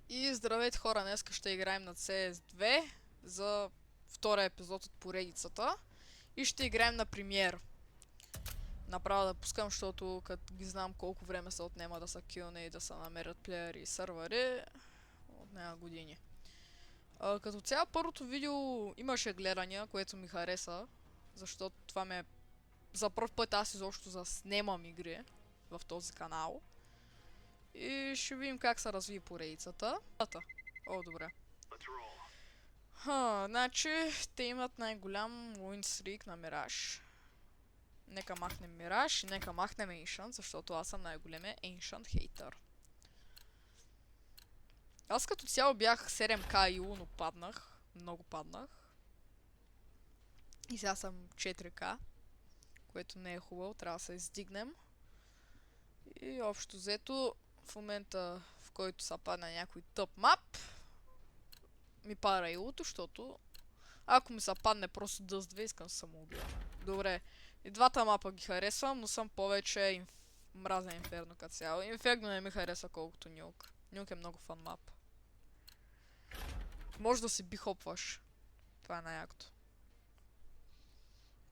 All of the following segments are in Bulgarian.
И здравейте хора, днес ще играем на CS2 за втория епизод от поредицата. И ще играем на премиер. Направо да пускам, защото като ги знам колко време се отнема да са килне и да се намерят плеери и сървъри, отнема години. Като цяло първото видео имаше гледания, което ми хареса, защото това ме... За първ път аз изобщо заснемам игри в този канал. И ще видим как се разви поредицата. О, добре. Значи, те имат най-голям win streak на Мираж. Нека махнем Мираж и нека махнем Ancient, защото аз съм най-големия Ancient хейтър. Аз като цяло бях 7k IU, но паднах. Много паднах. И сега съм 4k, което не е хубаво, трябва да се издигнем. И общо взето, в момента в който се падне някой тъп мап, ми пара илото, защото ако ми се падне просто Dust 2, искам да се самоубия. Добре, и двата мапа ги харесвам, но съм повече мразя Инферно като цяло. Инферно не ми хареса колкото Нюк. Нюк е много фан мап. Може да си бихопваш. Това е най-якото.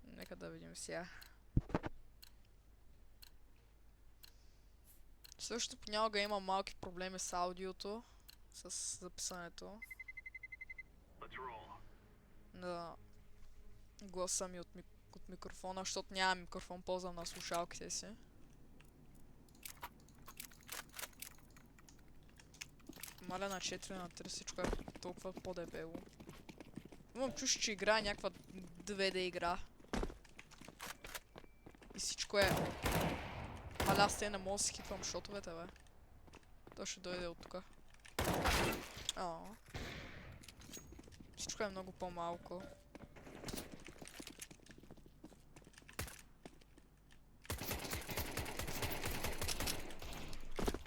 Нека да видим сега. Също понякога има малки проблеми с аудиото, с записането. На гласа ми от микрофона, защото няма микрофон, ползвам на слушалките си. Маля на 4 на 3, всичко е толкова по-дебело. Имам чуш, че игра някаква 2D игра. И всичко е... Маля, аз те не мога да си хитвам шотовете, бе. Той ще дойде от тука. Всичко е много по-малко.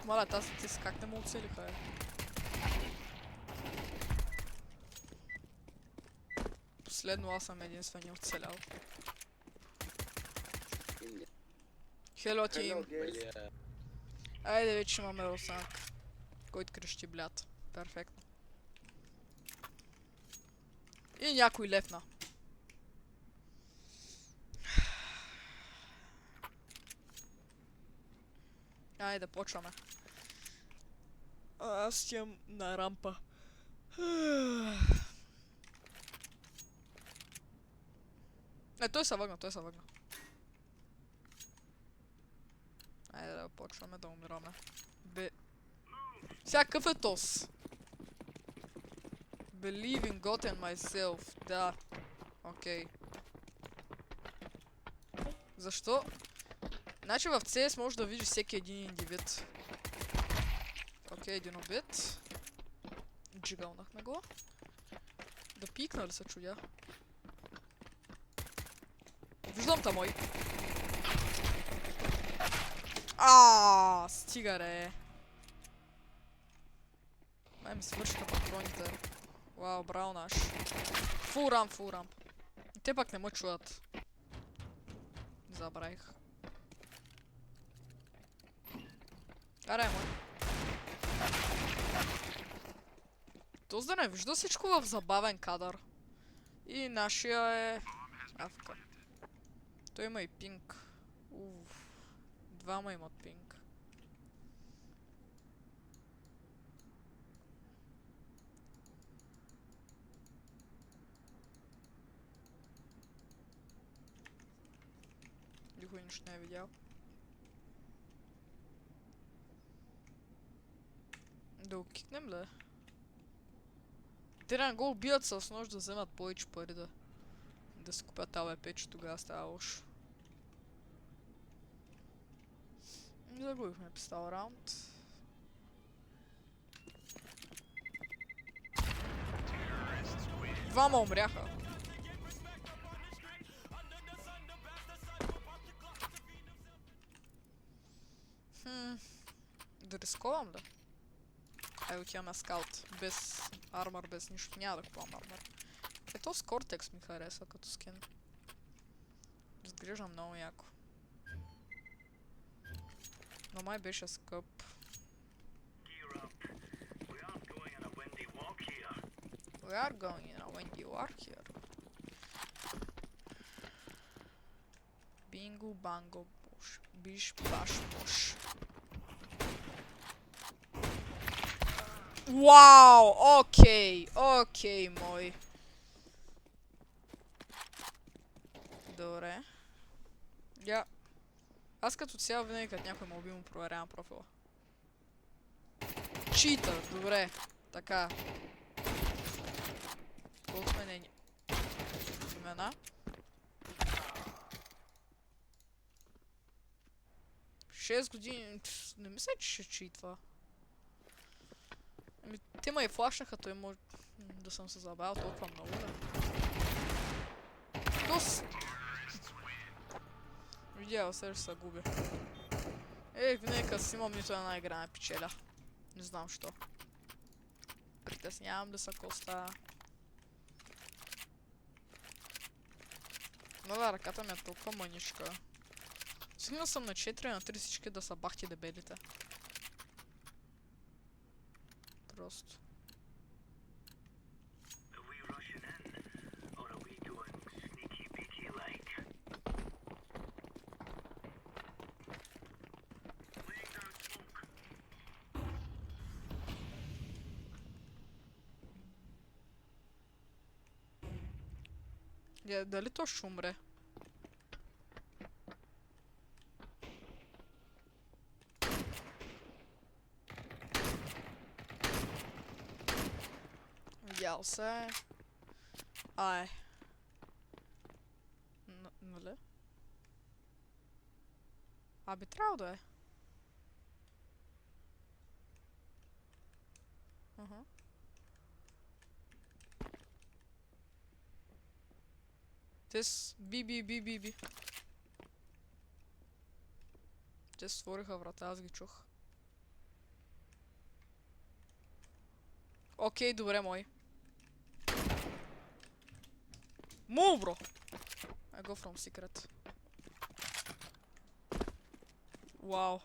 Маля, тази ти как не му оцелиха, е? Последно аз съм единствения оцелял. Хело тим! Айде вече имаме Росанк, който крещи блят. Перфектно. И някой лепна. Айде да почваме. Аз отивам на рампа. Той се въгна, той се въгна. Айде да почваме да умираме. Сега какъв е тос? Believe in God and myself. Да. Окей. Защо? Значи в CS може да видиш всеки един индивид. Окей, един убит. Джигълнахме го. Да пикна ли се чудя? Виждам та мой. Стига ре. Май ми свършиха патроните. Вау, браво наш. Фул рамп, фул рамп. И те пак не ме чуят. Забравих. Аре, мой. Този да не вижда всичко в забавен кадър. И нашия е... Афка. Той има и пинг. Двама имат пинг. Никой нищо не е видял. Да го кикнем ли? Те не го убият с нож да вземат повече пари да си купят АВП, че тогава става лошо. Загубихме пистол раунд. Двама умряха. Да рисковам да. Ай, отиваме скаут. Без армор, без нищо. Няма да купувам армор. Ето с Кортекс ми харесва като скин. Изглежда много яко. Но май беше скъп. We are going now when you are here. Bingo, bango, boš. Biš, baš, boš. Wow, okej, moj. Добре. Аз като цяло винаги като някой ме уби му проверявам профила. Читър, добре. Така. Колко сменени имена. 6 години... Не мисля, че ще читва. Те ме и флашнаха, той може да съм се забавил толкова много, да. Видял се, че се губя. Винаги като снимам нито една игра не печеля. Не знам що. Притеснявам да са коста. Но да, ръката ми е толкова мъничка. Сигнал съм на 4 на 3 всички да са бахти дебелите. Просто. Дали то ще умре? Видял се. Ай. Нали? Би трябвало да е. Би. Те створиха врата, аз ги чух. Окей, добре, мой. Move, bro! I go from secret. Вау.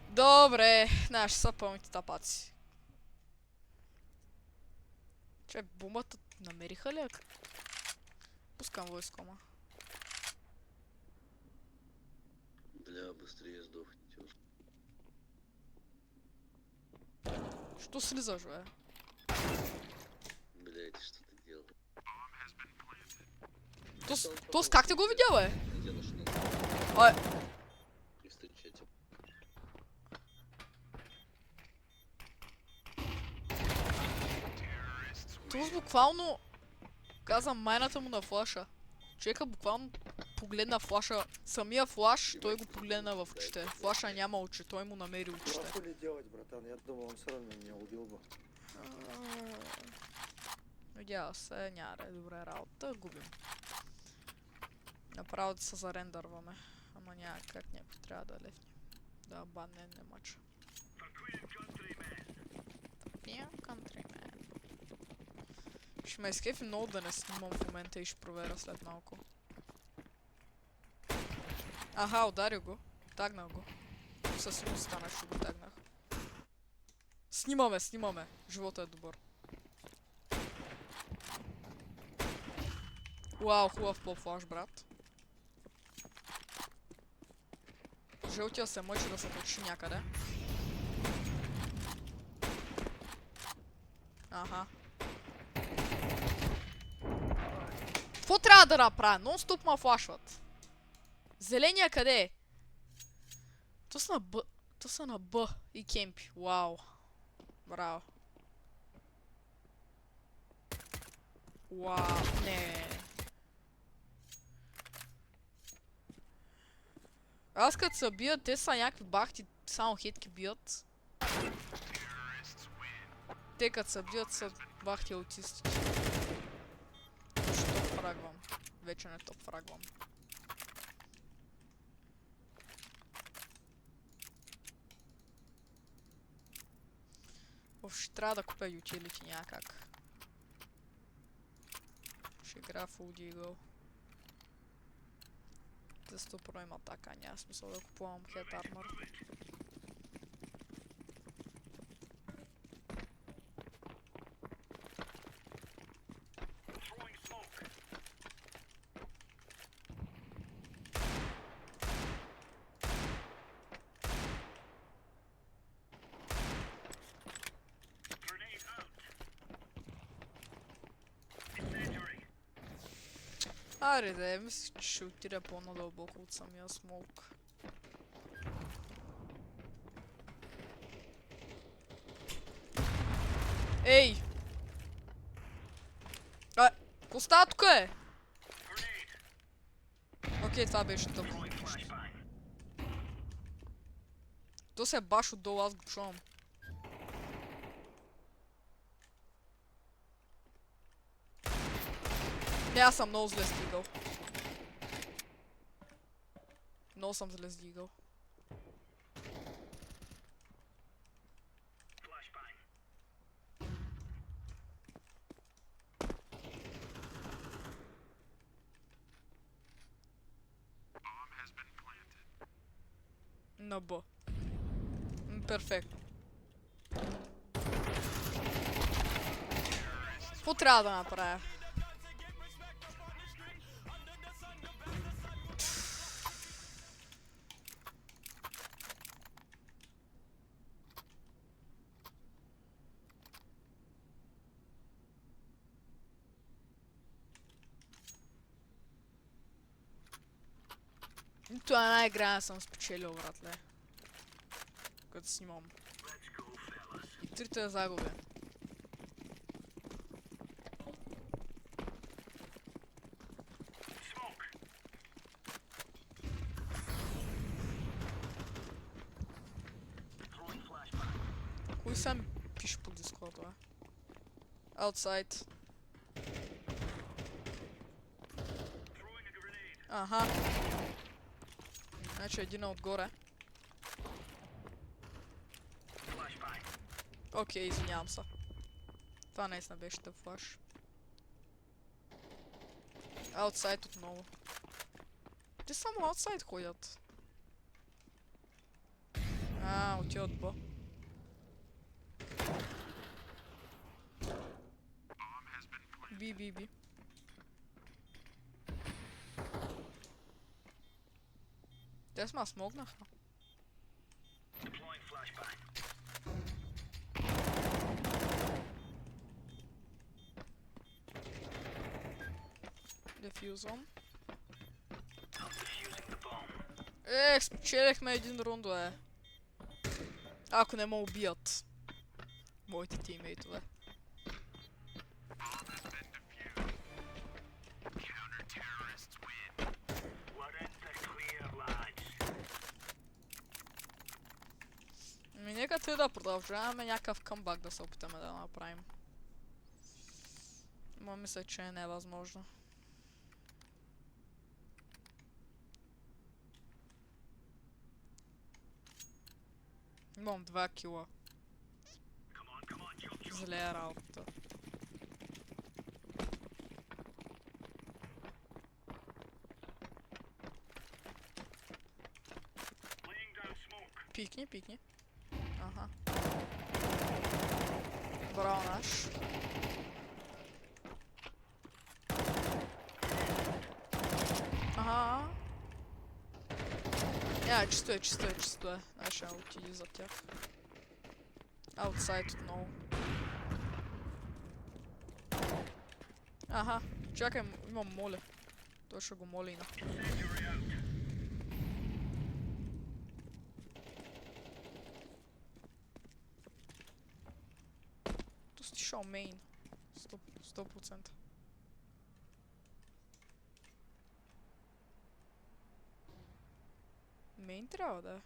Добре, знаеш, са пълните тапаци. Че, бомбата намериха ли? Пускам войскома. Бля, быстрее сдохните. Що слизаш, бе? Блядь, что ты делал? Тос, как ты го видел, бе? Делаешь на... Ай. И встречайте. Тос буквално каза майната му на флаша. Човека буквално погледна флаша, самия флаш, той го погледна в очите. Флаша няма очи, той му намери очите. Что ли делать, братан? Я думал, он все равно меня убил бы. Видял се, няма да е добра работа, губим. Направо да се зарендърваме. Ама няма как, някой трябва да лефне. Да банне не мача. Countryman. Ще ме изкефи много да не снимам в момента и ще проверя след малко. Аха, ударил го. Тагнах го. Със сигурно стана, ще го тагнах. Снимаме. Живота е добър. Уау, хубав по-флаш, брат. Жълтия се мъчи да се качи някъде. Аха. Какво трябва да направя? Нон-стоп ма флашват. Зеления къде е? То са на Б и кемпи. Вау. Браво. Вау. Не. Аз като се бият, те са някакви бахти, само хитки бият. Те като се бият са бахти аутисти. Ще топ фрагвам. Вече не топ фрагвам. Ще трябва да купя utility някак. Ще игра Full Deagle. Хелите 100% има така, няма смисъл да купувам хед армор. Аре да, мисля, че ще отида по-надълбоко от самия смоук. Ей! Коста тук е! Окей, това беше тъпо. То се е баш отдолу, аз го чувам. Не, аз съм много зле стигал. Много съм зле стигал. На Б. Перфектно. Какво трябва да направя? Нито една игра не съм спечелил, братле. Като снимам. И трите загуби. Кой сам пише по Discord, бе? Outside. Аха. Значи един отгоре. Окей, извинявам се. Това наистина беше тъп флаш. Аутсайд отново. Те само аутсайд ходят. Отиват Б. Би. Те сме смогнаха. Дефюзвам. Спечелихме един рунд, бе. Ако не ме убият. Моите тиммейтове. Нека те да продължаваме някакъв камбак да се опитаме да направим. Но мисля, че е невъзможно. Имам 2 кила. Зле работа. Пикни. Ага. Браво наш. Ага. Чисто е. Значи ще отиди за тях. Аутсайд отново. Аха. Чакай, имам моле. Той ще го моли на. Стишал мейн. 100%. Мейн трябва да е.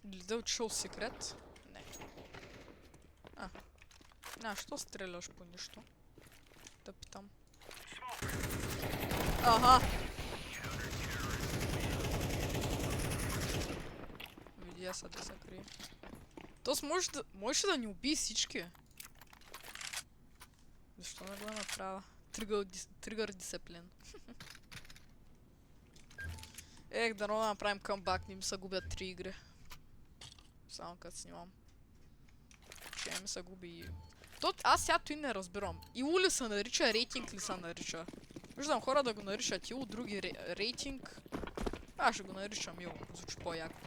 Или да отишъл секрет? Не. Що стреляш по нищо? Да питам. Ага! Къде са крие? Тоест можеше да ни убие всички. Защо не го направя? Тригър дисциплин. Ех, да направим камбак, не ми се губят 3 игри. Само като снимам. Че ми се губи. Аз сега той не разбирам. Ило ли се нарича, рейтинг ли се нарича? Виждам хора да го наричат Ило, други рейтинг. Аз ще го наричам Ило, звучи по-яко.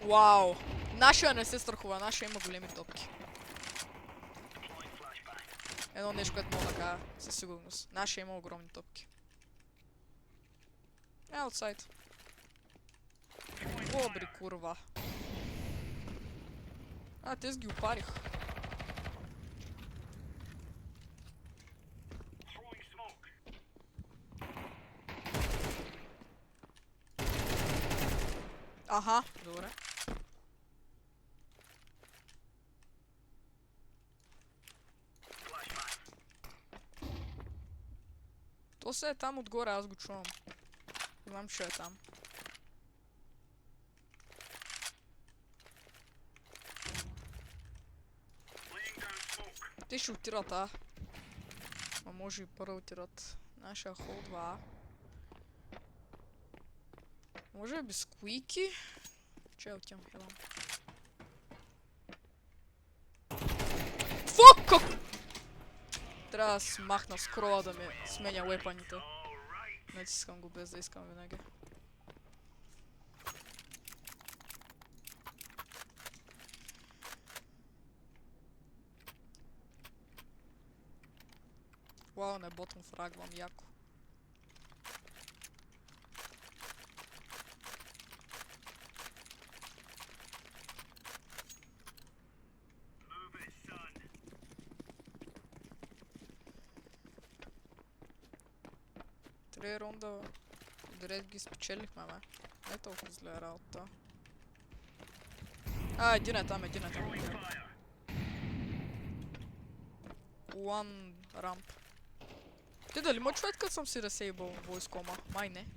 Вау! Нашия не се страхува, нашия има големи топки. Едно нещо, което мога да кажа със сигурност. Нашия има огромни топки. Аутсайд. Добри, курва. Те ги опарих. Аха, добре. То се е там отгоре, аз го чувам. Знам, че е там. Те ще отират, а? Може и първо отират. Нашия хол 2. Може би сквики? Че отивам, хелам. Фак! Как? Трябва да смахна скрола да ми сменя уепаните. Натискам го без да искам винаги. Вау, не ботом фрагвам, яко. Три рунда подред ги спечелихме, бе. Не толкова зле работа. Един е там. One ramp. Ти дали ма чуят като съм си разсейбъл войскома? Май не.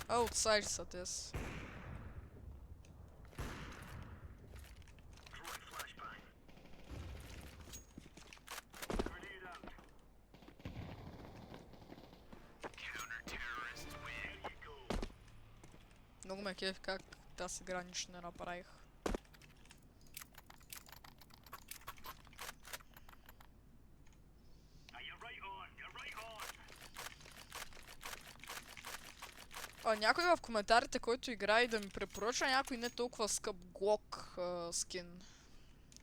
Outside са тез. Много ме кеф как тази гранич не направих. Някой в коментарите, който играе, да ми препоръча някой не толкова скъп глок скин.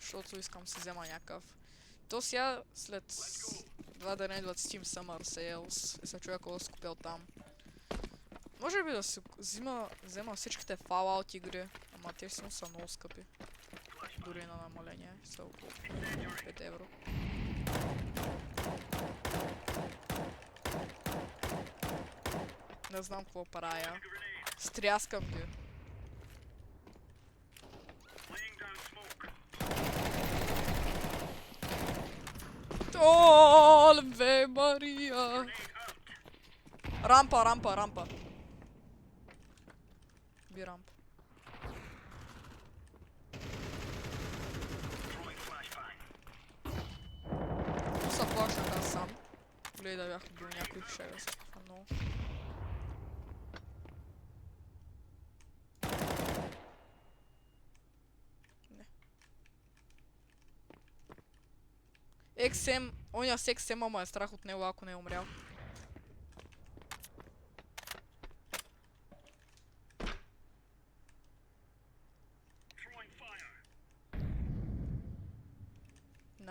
Защото искам си взема някакъв. То сега след 2 дена идват Steam Summer Sales и се чуя какво да си купил там. Може би да си взема всичките Fallout игри, ама те си са много скъпи. Дори на намаление, са около 5 евро. Не знам какво правя. Стряскам ги. Оле Мария! Рампа. Би рампа. Са плашах аз сам. Гледай да бях убил някой, ще да се кафа много. Не. XM, оня с XM, ама е страх от него, ако не е умрял.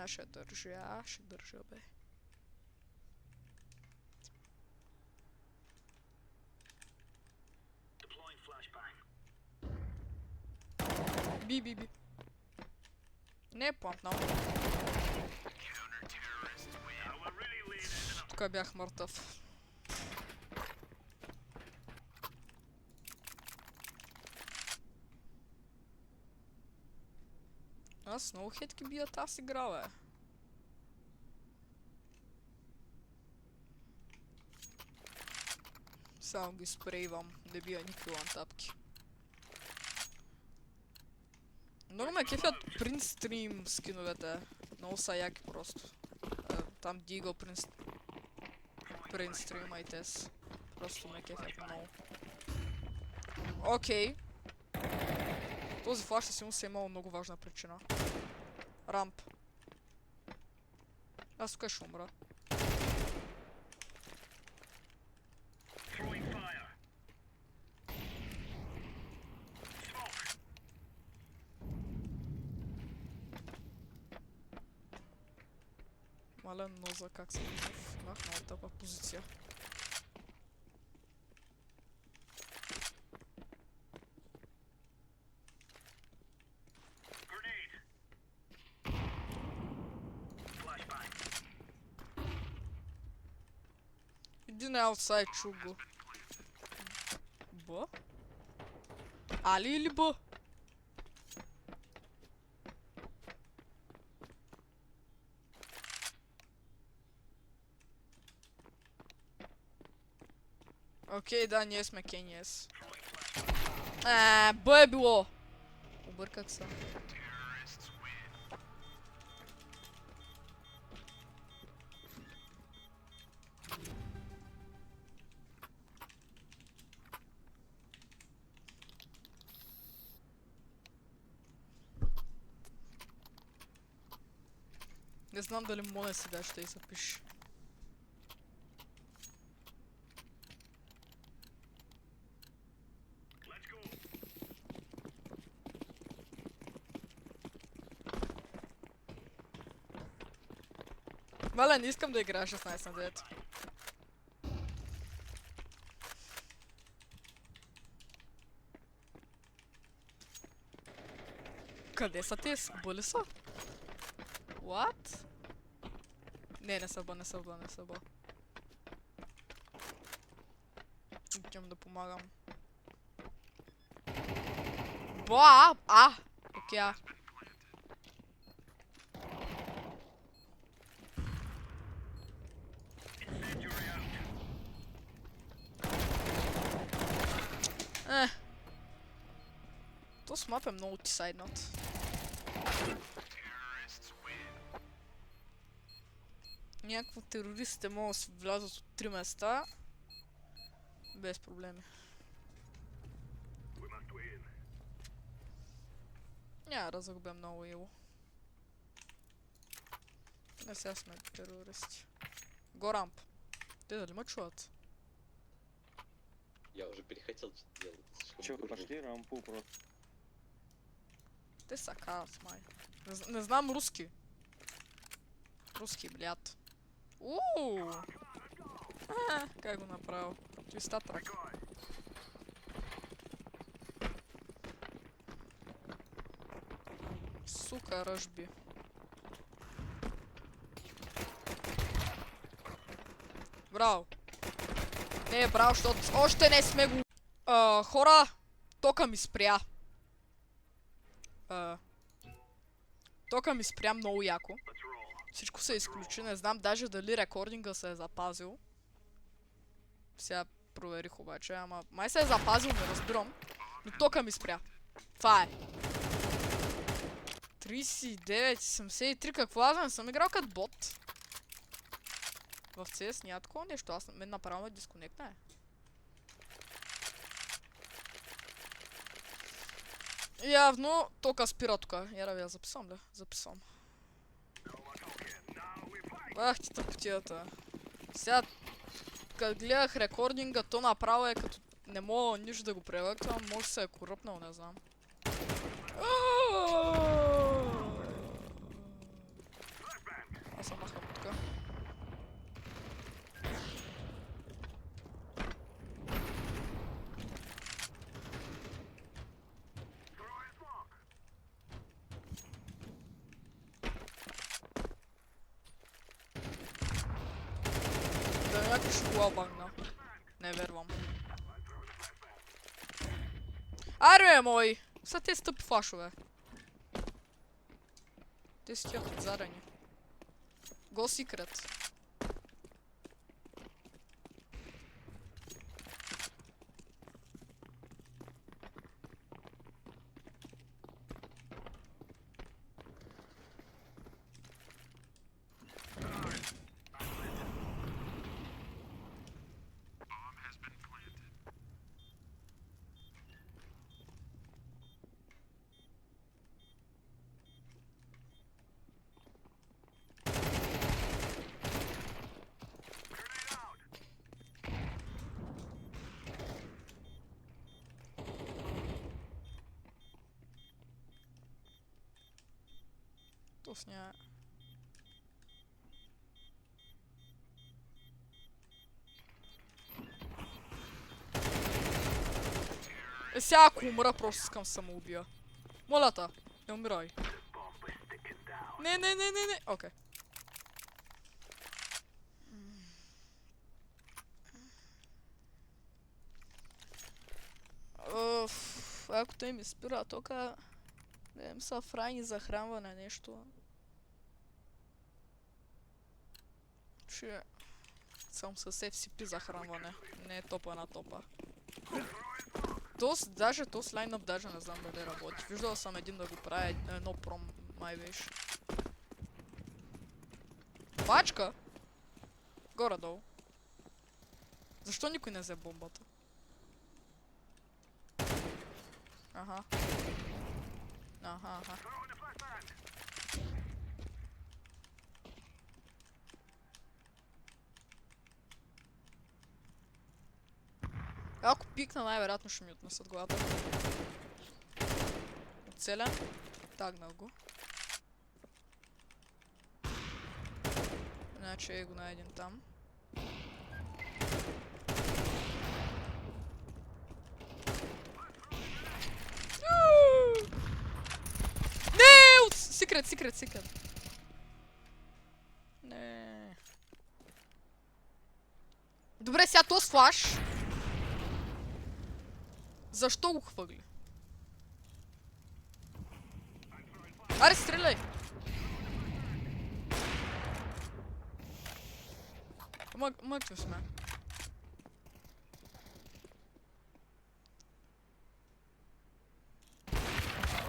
Ще държа, бе. Би. Не е плантнал. Тук бях мъртъв. Аз много хетки бия тази игра, бе. Само ги спрейвам, да бия никакви лантапки. Много ме кефят Принц Стрим скиновете. Много са яки просто. Там Дигъл Принц Стрим, айтес. Просто ме кефят много. Окей. Този флаш със сигурност е имал много важна причина. Рамп. Аз тук ще умра. Мален ноза, как се имах много тъпа позиция. Един е аутсайд, чу го. Б? Али или Б? Окей, да, ние сме Кениес. Б е било! Обърках се. Не знам дали мога да си даш ще и запиш. Валя, не искам да играя 16 на 9. Къде са те? Бъли са? What? Не са Б, не са Б, не са Б. Отивам да помагам. Ба! Окей, този мап е много тисайднат. Някакво терористите могат да се влязат от 3 места. Без проблеми. Няма да загубя много ило. Не, сега сме терористи. Го рамп. Те дали ме чуват? Я уже перехотел что-то делать. Слишком Че, грубо. пошли рампу просто. Те са казват, май. Не знам руски. Руски, блядь. Как го направил? Твиста трак. Сука, ръжби. Браво. Не, браво, защото още не сме го... Хора, тока ми спря. Тока ми спря много яко. Всичко се изключи, не знам даже дали рекординга се е запазил. Сега проверих обаче, ама май се е запазил, не разбирам. Но тока ми спря. Това е. 39, 73, какво аз не съм играл като бот? В CS няма такова нещо, аз мен направо ме дисконектна. Явно тока спира тука. Я да ви я записвам, да? Записвам. Бах ти тъпотията. Сега, като гледах рекординга, то направо е като... Не мога нищо да го превъквам, може се е коръпнал, не знам. Аз съм махам тука. Да някой ще го обагна. Не вервам. Аре, мой! Са те стъпи флашове. Те си тия подзарани. Go secret. То сня. Сега ако умра, просто искам самоубия. Моля те, не умирай. Не. Окей. Ако той ми спира тока, да им са фрайни захранване нещо. Че съм с FCP захранване, не е топа на топа. Даже този лайнъп даже не знам дали работи. Виждал съм един да го прави, едно пром май беше. Пачка? Горе-долу. Защо никой не взе бомбата? Аха. Ако пикна, най-вероятно ще ми отнесат главата. Оцелен. Тагнах го. Иначе го найдем там. Не! Секрет! Не. Добре, сега този флаш. Защо го хвърли? Аре, стреляй! Мъртви сме.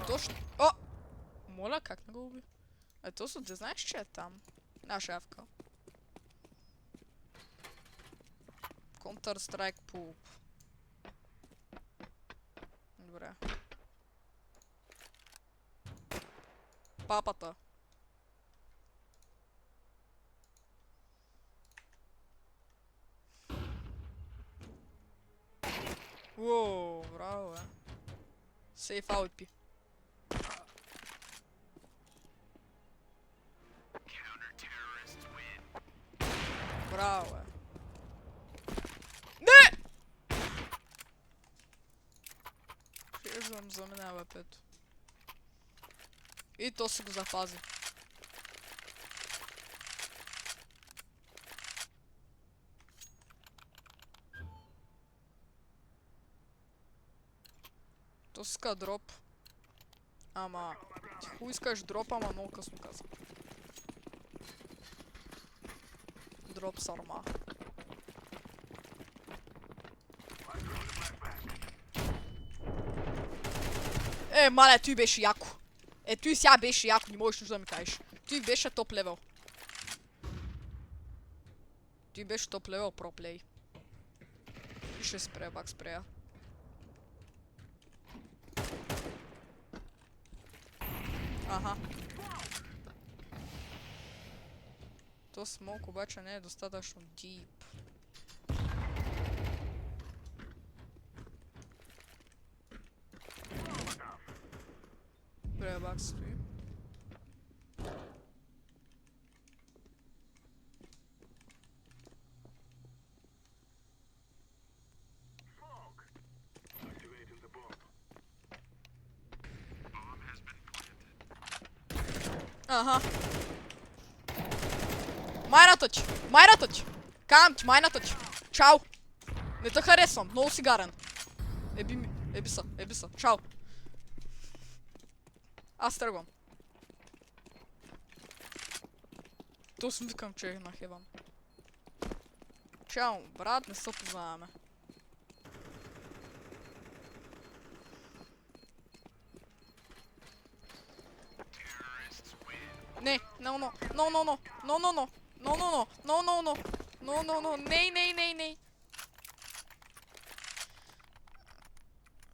Точно. О! Моля, как не го уби? Ето се, да знаеш, че е там. Наша авка. Counter-Strike Pulp. Добре. Папата. Уоу, браво, бе. Сейф AWP. Браво, бе. Не! Виждам за мен АВП-то. И то си го запази. То си иска дроп. Ама... Ти хубаво искаш дроп, ама много късно каза. Дроп сарма. Маля, той беше яко. Той сега беше яко, не можеш нищо да ми кажеш. Той беше топ левел. Той беше топ левел проплей. И ще спрея, пак спрея. Аха. То смок обаче не е достатъчно deep. Добре, бак стои. Аха. Майната ти! Казвам ти, майната ти! Чао! Не те харесвам, много си гарен. Еби са, чао! Аз тръгвам. То си викам, че е на Хеван. Чао, брат, не се познаваме. Не, no, no, no, no, no, no, no, no, no, no, no, no, no, no, no, no, не, не, не, не.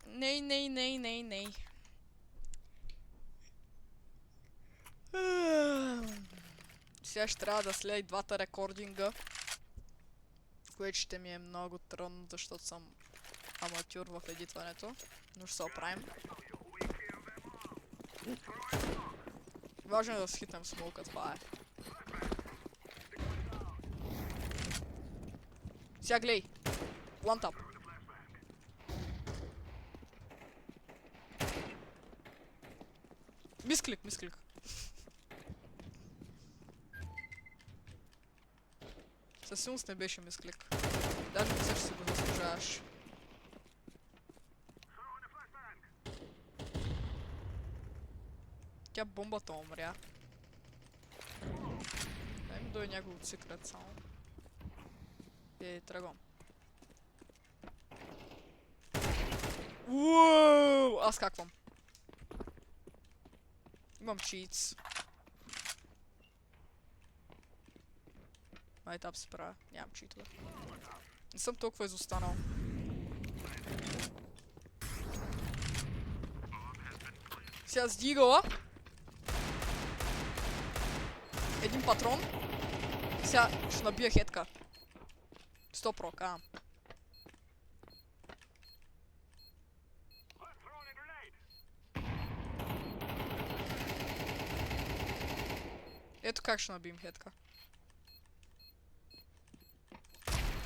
Не, не, не, не, не. Сега ще трябва да следя и двата рекординга, което ще ми е много трудно, защото съм аматюр в едитването, но ще се оправим. Важно е да схитнем смолка, това е. Сега глей! One tap. Мисклик, мисклик. Със сигурност не беше мисклик. Даже мисля, че си го заслужаваш. Тя бомбата умря. Дай ми дойде някой от секрет само. Тръгвам. Ууу! Аз каквам. Имам читс. Май тап се правя. Нямам читове. Не съм толкова изостанал. Сега сдигала. Един патрон. Сега ще набия хетка. 100%, казвам. Ето как ще набием хетка.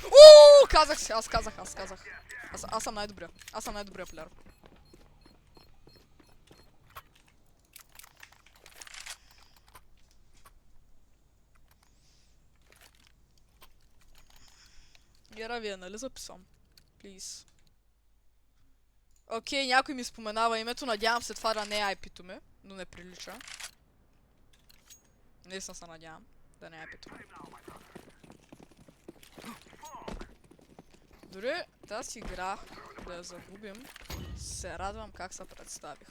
Ууу, казах си, аз казах. Аз съм най-добрия. Аз съм най-добрия плеер. Гера, вие нали записвам? Плиз. Окей, някой ми споменава името, надявам се това да не е IP-то ми, но не прилича. Наистина се надявам да не е IP-то ми. Дори тази игра да я загубим, се радвам как се представих.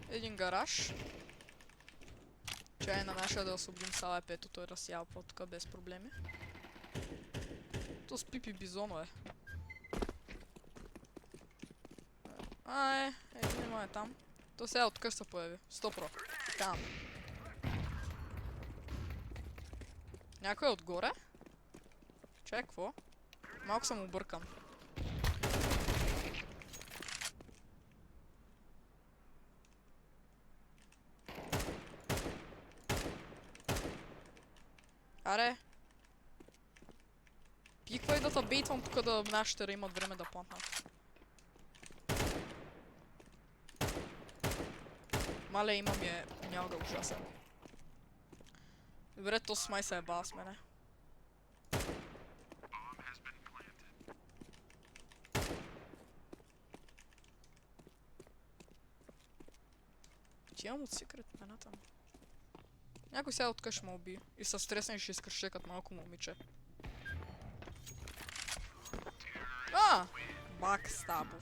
Един гараж. Чай на наша да освободим сала пето, той разсява по-тука без проблеми. То с пипи бизоно е. Един има е там. То сега откъв се появи. 100%. Там. Някой е отгоре? Чай, какво? Малко съм объркан. Аре! Пиквай да те бейтвам тук да нашите да имат време да плантнат. Мале, имам е някога ужасен. Добре, то с май се еба с мене. Ти имам от секрет мената ми. Някой сега откъж ще ме уби и са стресни и ще изкръще като малко момиче. Бакстабо.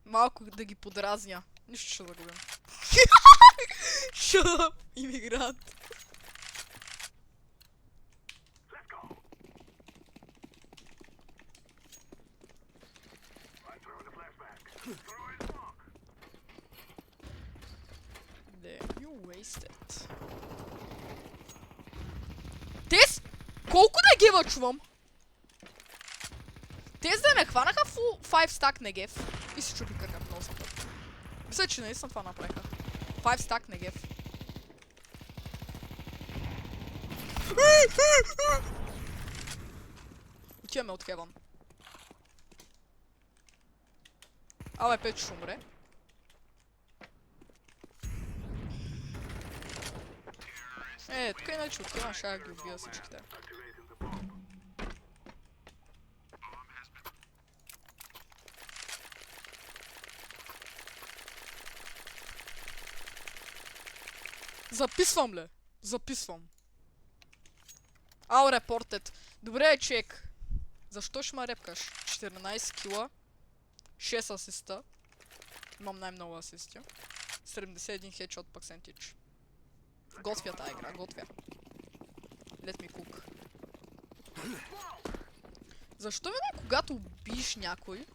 Малко да ги подразня. Нищо ще загубим. Shut up, имигрант. Damn, you wasted. Тез? Колко негева чувам? Тез да не хванаха full 5 stack негев. И се чупи какъв много съм тъп. Мисля, че наистина това направиха. 5 stack негев. Отиваме от Хеван. Абе, пет ще умре. Тук иначе отивам, ще ги убия всичките. Записвам, ле! Записвам. Ау, репортед. Добре, чек. Защо ще ме репкаш? 14 кила. 6 асиста. Имам най-много асисти. 71 хедшот percentage. Готвя тая игра, готвя. Let me cook. Защо винаги, когато убиеш някой,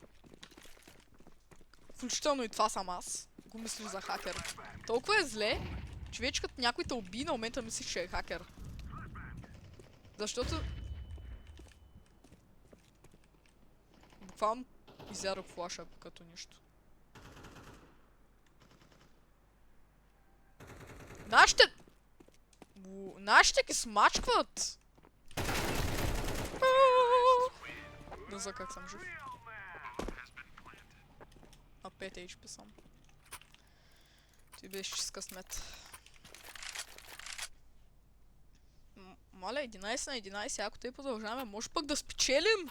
включително и това съм аз, го мислиш за хакер? Толкова е зле, че вече като някой те уби, на момента мислиш, че е хакер. Защото... буквално изядох флаша като нищо. Нашите ги смачкват! Не знам как съм жив. На 5 HP съм. Ти беше с късмет. Моля, 11 на 11, ако те продължаваме, може пък да спечелим!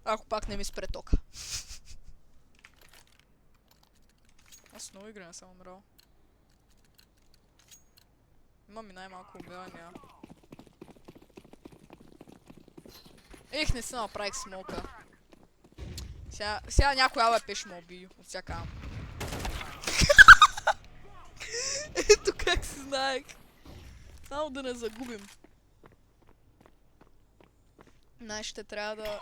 Ако пак не ми спре тока. Аз много игри не съм умрал. Имам и най-малко убивания. Ех, не си направих смока. Сега някой АВП ще ме убие от всяка ам. Ето как си знаех. Само да не загубим. Ще трябва да...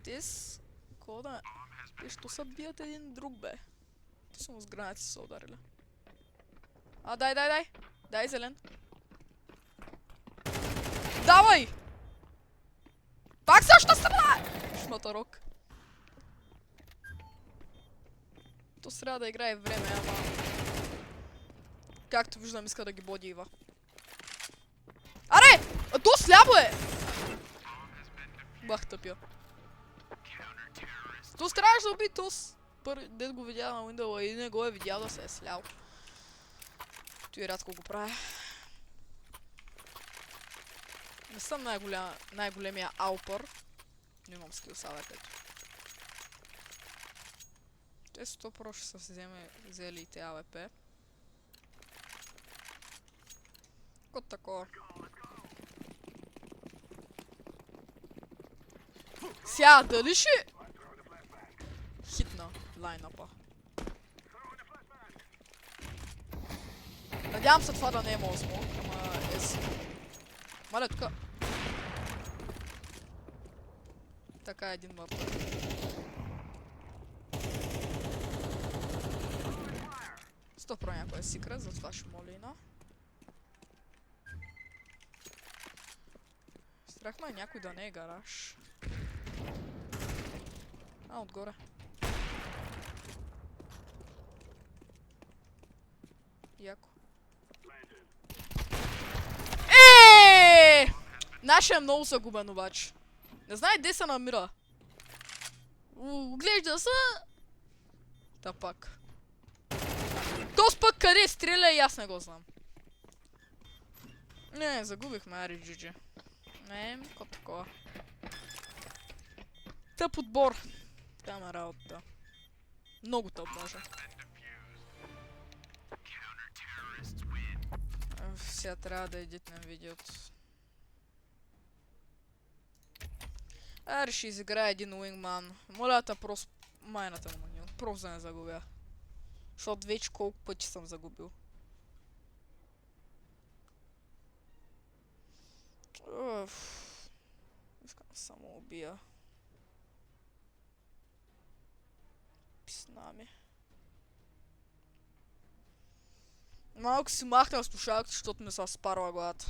Тис... Кода... Те що са бият един друг, бе? Те са му с граници са ударили. Дай! Дай зелен. Давай! Пак същата страна! Шматарок. То трябва да играе време, ама... Както виждам, иска да ги боди Ива. Аре! То сляво е! Бах тъпя. Тус трябваше да уби Тус. Дед го видя на Уиндъла и не го е видял да се е слял. Той рядко го правя. Не съм най-големия аупър. Но имам скил с АВП-то. Те 100% ще са взели и те АВП. Кот такова. Сега, дали ще... хитна лайнапа. Надявам се това да не е моят смок, ама е... Маля, тука... Така е един мъртъв. Стопро някой е секрет, затова ще молина. Страх ме някой да не е гараж. Отгоре. Яко. Нашия е много загубен обаче. Не знае де се намира. Глежда се. Та пак. Тос пък къде стреля и аз не го знам. Не, загубихме, ари GG. Не, кот такова. Тъп отбор. Там е работата. Много тъп даже. Сега трябва да едитнем видеото. Аре ще изиграя един уингман. Моля те просто майната му манил. Просто да не загубя. Защото вече колко пъти съм загубил. Искам да само убия. Писна ми. Малко си махнал слушалките, защото ми са спарва главата.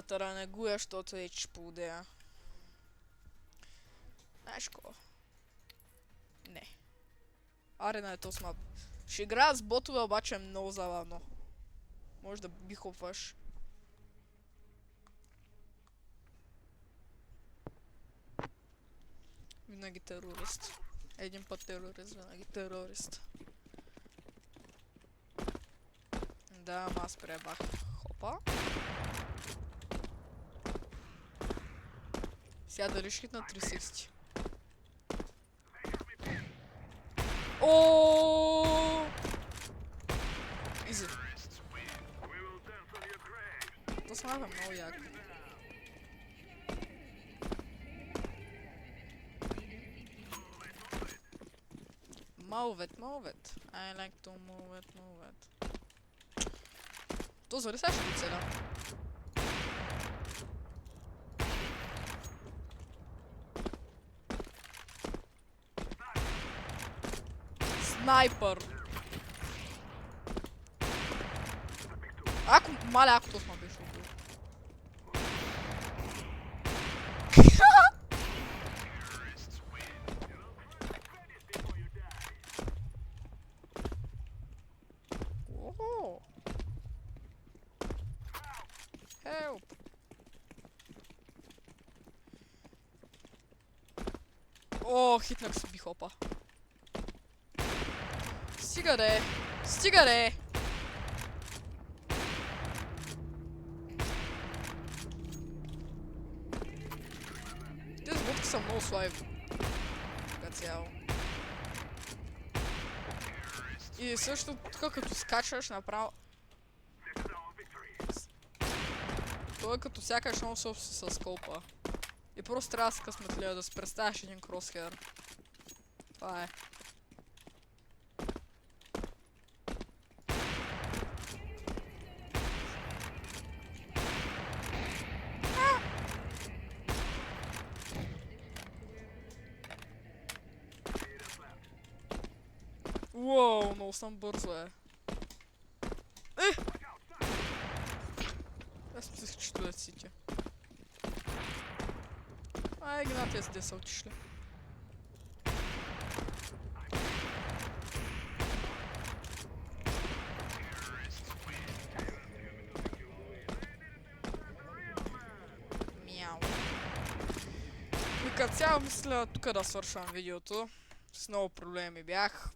да не гуя, защото е чпудея. Знаеш ко? Не. Арена е този мап. Ще играят с ботове, обаче е много забавно. Може да бихопваш. Винаги терорист. Един път терорист, винаги терорист. Да, ама аз пребах. Хопа. Сега дали ще хитна 360. О! Изи. То смага много яко. Move it, move it. I like to move it, move it. То зали сега ще го целя. Снайпер! Ако, маля, ако то сма беше убил. Охо! Help! О, хитнах си бихопа. Стига де! Стига де! Тези ботки са много слаби. Така цяло. И също тук като скачаш направо... Това е като сякаш много собствен с скопа. И просто трябва да се късметлия, да си представяш един кросхер. Това е. Уоу, много съм бързо е. Аз мислех, че това е сити. Ай, гнатия с 10 отишли. Мяу. И като цяло мисля тук да свършвам видеото. С много проблеми бях.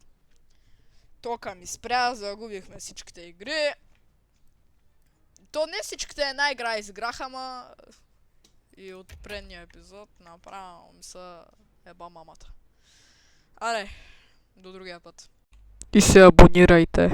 Тока ми спря, загубихме всичките игри. То не всичките една игра изиграха, ама... И от предния епизод направо ми се еба мамата. Аре, до другия път. И се абонирайте.